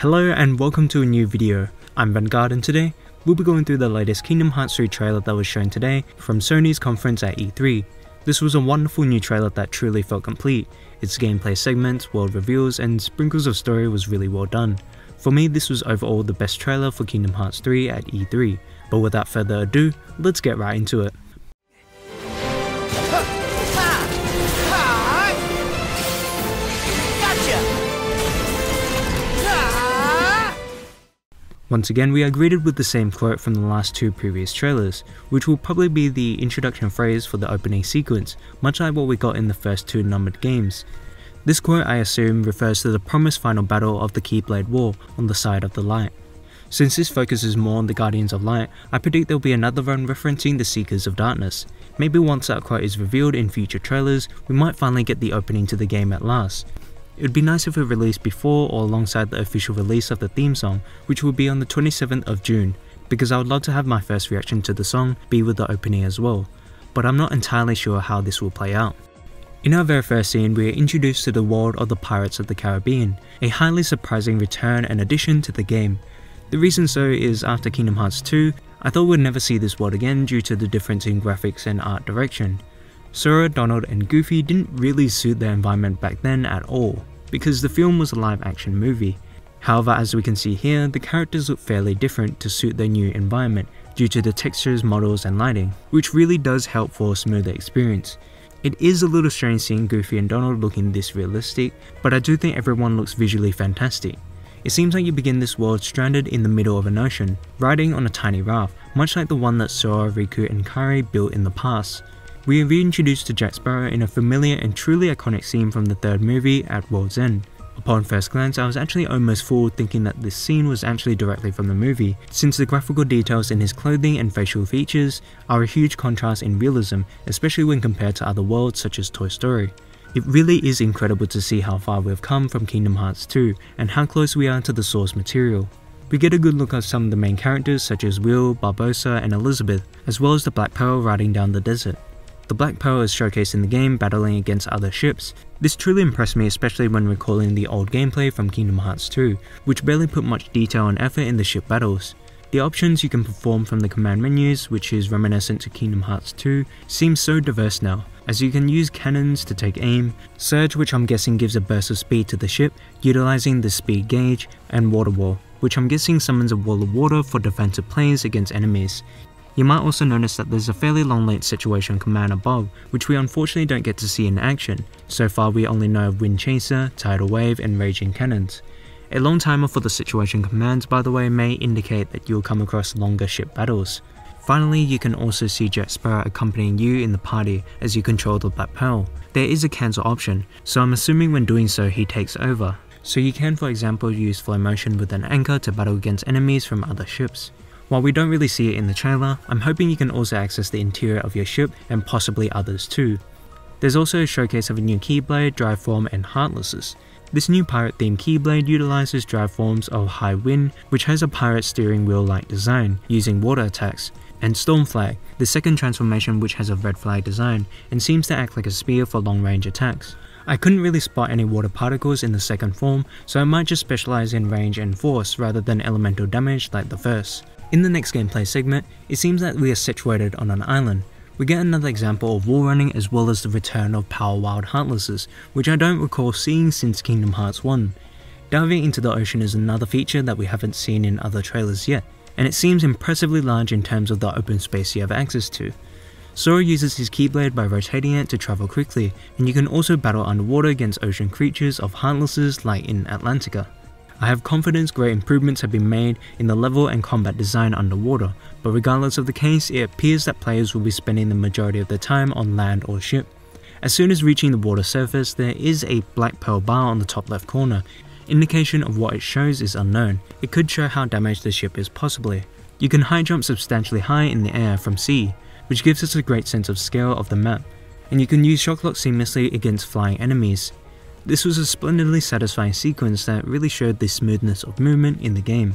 Hello and welcome to a new video. I'm Vanguard and today, we'll be going through the latest Kingdom Hearts 3 trailer that was shown today from Sony's conference at E3. This was a wonderful new trailer that truly felt complete. Its gameplay segments, world reveals and sprinkles of story was really well done. For me, this was overall the best trailer for Kingdom Hearts 3 at E3. But without further ado, let's get right into it. Once again, we are greeted with the same quote from the last two previous trailers, which will probably be the introduction phrase for the opening sequence, much like what we got in the first two numbered games. This quote, I assume, refers to the promised final battle of the Keyblade War on the side of the light. Since this focuses more on the Guardians of Light, I predict there will be another one referencing the Seekers of Darkness. Maybe once that quote is revealed in future trailers, we might finally get the opening to the game at last. It would be nice if it released before or alongside the official release of the theme song, which will be on the 27th of June, because I would love to have my first reaction to the song be with the opening as well, but I'm not entirely sure how this will play out. In our very first scene, we are introduced to the world of the Pirates of the Caribbean, a highly surprising return and addition to the game. The reason so is after Kingdom Hearts 2, I thought we'd never see this world again due to the difference in graphics and art direction. Sora, Donald and Goofy didn't really suit their environment back then at all, because the film was a live action movie. However, as we can see here, the characters look fairly different to suit their new environment due to the textures, models and lighting, which really does help for a smoother experience. It is a little strange seeing Goofy and Donald looking this realistic, but I do think everyone looks visually fantastic. It seems like you begin this world stranded in the middle of an ocean, riding on a tiny raft, much like the one that Sora, Riku and Kairi built in the past. We are reintroduced to Jack Sparrow in a familiar and truly iconic scene from the third movie at World's End. Upon first glance, I was actually almost fooled thinking that this scene was actually directly from the movie, since the graphical details in his clothing and facial features are a huge contrast in realism, especially when compared to other worlds such as Toy Story. It really is incredible to see how far we've come from Kingdom Hearts 2 and how close we are to the source material. We get a good look at some of the main characters such as Will, Barbossa and Elizabeth, as well as the Black Pearl riding down the desert. The Black Pearl is showcased in the game battling against other ships. This truly impressed me, especially when recalling the old gameplay from Kingdom Hearts 2, which barely put much detail and effort in the ship battles. The options you can perform from the command menus, which is reminiscent to Kingdom Hearts 2, seems so diverse now, as you can use cannons to take aim, Surge, which I'm guessing gives a burst of speed to the ship, utilizing the speed gauge, and Water Wall, which I'm guessing summons a wall of water for defensive plays against enemies. You might also notice that there's a fairly long late situation command above, which we unfortunately don't get to see in action. So far we only know of Wind Chaser, Tidal Wave and Raging Cannons. A long timer for the situation commands, by the way, may indicate that you'll come across longer ship battles. Finally, you can also see Jack Sparrow accompanying you in the party as you control the Black Pearl. There is a cancel option, so I'm assuming when doing so he takes over. So you can, for example, use flow motion with an anchor to battle against enemies from other ships. While we don't really see it in the trailer, I'm hoping you can also access the interior of your ship and possibly others too. There's also a showcase of a new Keyblade, Drive Form and Heartlesses. This new pirate themed Keyblade utilizes drive forms of High Wind, which has a pirate steering wheel like design using water attacks, and Storm Flag, the second transformation which has a red flag design and seems to act like a spear for long range attacks. I couldn't really spot any water particles in the second form, so I might just specialize in range and force rather than elemental damage like the first. In the next gameplay segment, it seems that we are situated on an island. We get another example of wall running as well as the return of Power Wild Heartlesses, which I don't recall seeing since Kingdom Hearts 1. Diving into the ocean is another feature that we haven't seen in other trailers yet, and it seems impressively large in terms of the open space you have access to. Sora uses his Keyblade by rotating it to travel quickly, and you can also battle underwater against ocean creatures of Heartlesses like in Atlantica. I have confidence great improvements have been made in the level and combat design underwater, but regardless of the case, it appears that players will be spending the majority of their time on land or ship. As soon as reaching the water surface, there is a Black Pearl bar on the top left corner. Indication of what it shows is unknown. It could show how damaged the ship is possibly. You can high jump substantially high in the air from sea, which gives us a great sense of scale of the map, and you can use Shock Lock seamlessly against flying enemies. This was a splendidly satisfying sequence that really showed the smoothness of movement in the game.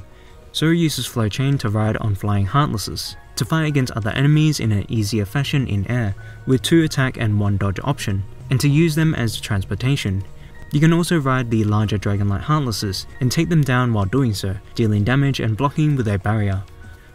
Sora uses Flow Chain to ride on flying Heartlesses, to fight against other enemies in an easier fashion in air, with 2 attack and 1 dodge option, and to use them as transportation. You can also ride the larger dragon-like heartlesses and take them down while doing so, dealing damage and blocking with a barrier.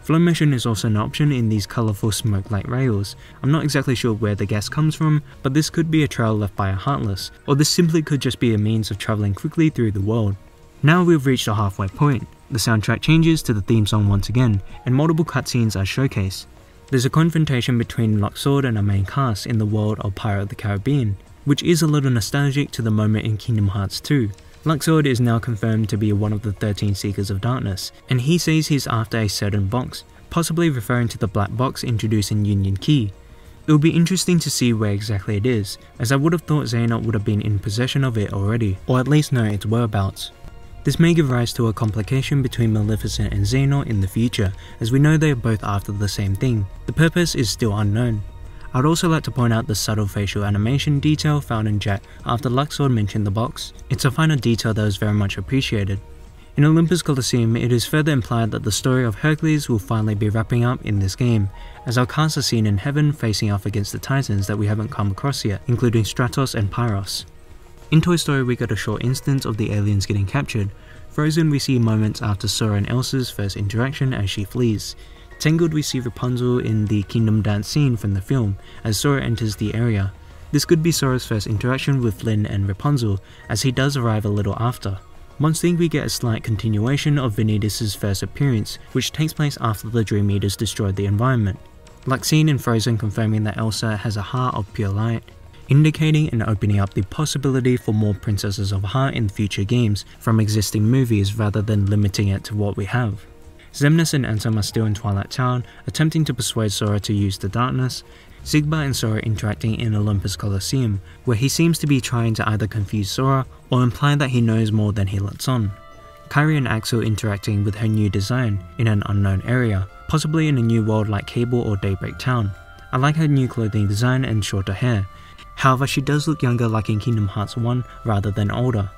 Flow motion is also an option in these colourful smoke-like rails. I'm not exactly sure where the gas comes from, but this could be a trail left by a heartless, or this simply could just be a means of travelling quickly through the world. Now we've reached the halfway point. The soundtrack changes to the theme song once again, and multiple cutscenes are showcased. There's a confrontation between Luxord and our main cast in the world of Pirate of the Caribbean, which is a little nostalgic to the moment in Kingdom Hearts 2. Luxord is now confirmed to be one of the 13 Seekers of Darkness, and he says he's after a certain box, possibly referring to the black box introduced in Union Key. It will be interesting to see where exactly it is, as I would have thought Xehanort would have been in possession of it already, or at least know its whereabouts. This may give rise to a complication between Maleficent and Xehanort in the future, as we know they are both after the same thing. The purpose is still unknown. I'd also like to point out the subtle facial animation detail found in Jack after Luxord mentioned the box. It's a finer detail that is very much appreciated. In Olympus Coliseum, it is further implied that the story of Hercules will finally be wrapping up in this game, as our cast are seen in heaven facing off against the titans that we haven't come across yet, including Stratos and Pyros. In Toy Story we got a short instance of the aliens getting captured. Frozen we see moments after Sora and Elsa's first interaction as she flees. Tangled we see Rapunzel in the Kingdom Dance scene from the film, as Sora enters the area. This could be Sora's first interaction with Flynn and Rapunzel, as he does arrive a little after. Monster Inc. we get a slight continuation of Vanitas' first appearance, which takes place after the Dream Eaters destroyed the environment. Like seen in Frozen confirming that Elsa has a heart of pure light, indicating and opening up the possibility for more Princesses of Heart in future games from existing movies rather than limiting it to what we have. Xemnas and Ansem are still in Twilight Town, attempting to persuade Sora to use the darkness. Sigba and Sora interacting in Olympus Coliseum, where he seems to be trying to either confuse Sora or imply that he knows more than he lets on. Kairi and Axel interacting with her new design in an unknown area, possibly in a new world like Cable or Daybreak Town. I like her new clothing design and shorter hair. However, she does look younger like in Kingdom Hearts 1 rather than older.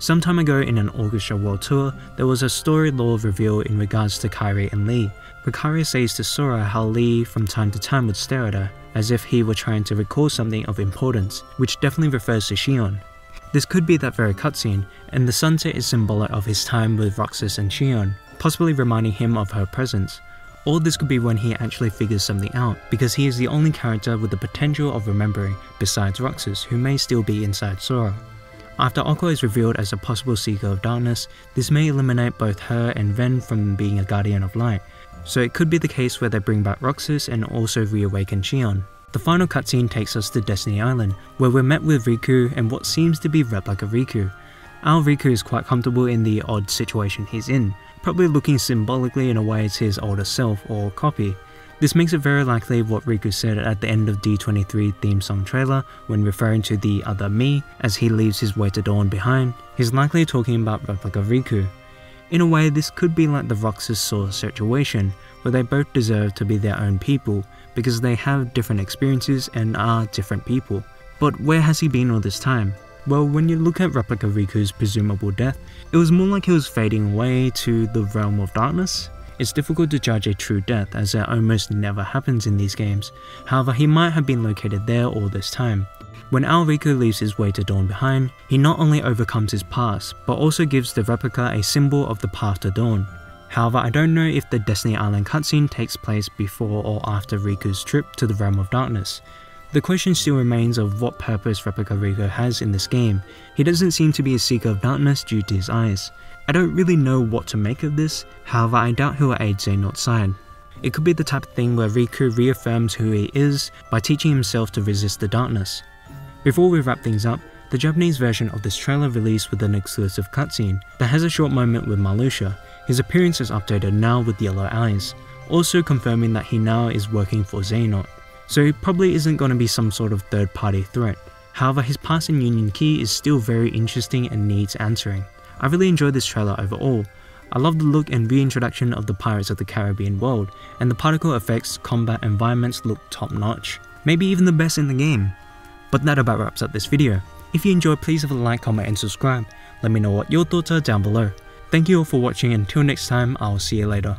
Some time ago in an Orchestra World Tour, there was a story lore reveal in regards to Kairi and Lee, where Kairi says to Sora how Lee from time to time would stare at her, as if he were trying to recall something of importance, which definitely refers to Xion. This could be that very cutscene, and the sunset is symbolic of his time with Roxas and Xion, possibly reminding him of her presence. Or this could be when he actually figures something out, because he is the only character with the potential of remembering, besides Roxas, who may still be inside Sora. After Aqua is revealed as a possible Seeker of Darkness, this may eliminate both her and Ven from being a Guardian of Light, so it could be the case where they bring back Roxas and also reawaken Xion. The final cutscene takes us to Destiny Island, where we're met with Riku and what seems to be Replica Riku. Our Riku is quite comfortable in the odd situation he's in, probably looking symbolically in a way to his older self or copy. This makes it very likely what Riku said at the end of D23 theme song trailer when referring to the other me as he leaves his way to dawn behind. He's likely talking about Replica Riku. In a way, this could be like the Roxas Sora situation, where they both deserve to be their own people because they have different experiences and are different people. But where has he been all this time? Well, when you look at Replica Riku's presumable death, it was more like he was fading away to the realm of darkness. It's difficult to judge a true death as it almost never happens in these games, however he might have been located there all this time. When our Riku leaves his way to dawn behind, he not only overcomes his past, but also gives the replica a symbol of the path to dawn. However, I don't know if the Destiny Island cutscene takes place before or after Riku's trip to the realm of darkness. The question still remains of what purpose Replica Riku has in this game. He doesn't seem to be a Seeker of Darkness due to his eyes. I don't really know what to make of this, however I doubt he will aid Xehanort's side. It could be the type of thing where Riku reaffirms who he is by teaching himself to resist the darkness. Before we wrap things up, the Japanese version of this trailer released with an exclusive cutscene that has a short moment with Marluxia. His appearance is updated now with yellow eyes, also confirming that he now is working for Xehanort. So he probably isn't going to be some sort of third-party threat. However, his past in Union Key is still very interesting and needs answering. I really enjoyed this trailer overall. I love the look and reintroduction of the Pirates of the Caribbean world, and the particle effects, combat environments look top notch. Maybe even the best in the game. But that about wraps up this video. If you enjoyed, please leave a like, comment and subscribe. Let me know what your thoughts are down below. Thank you all for watching, and until next time, I'll see you later.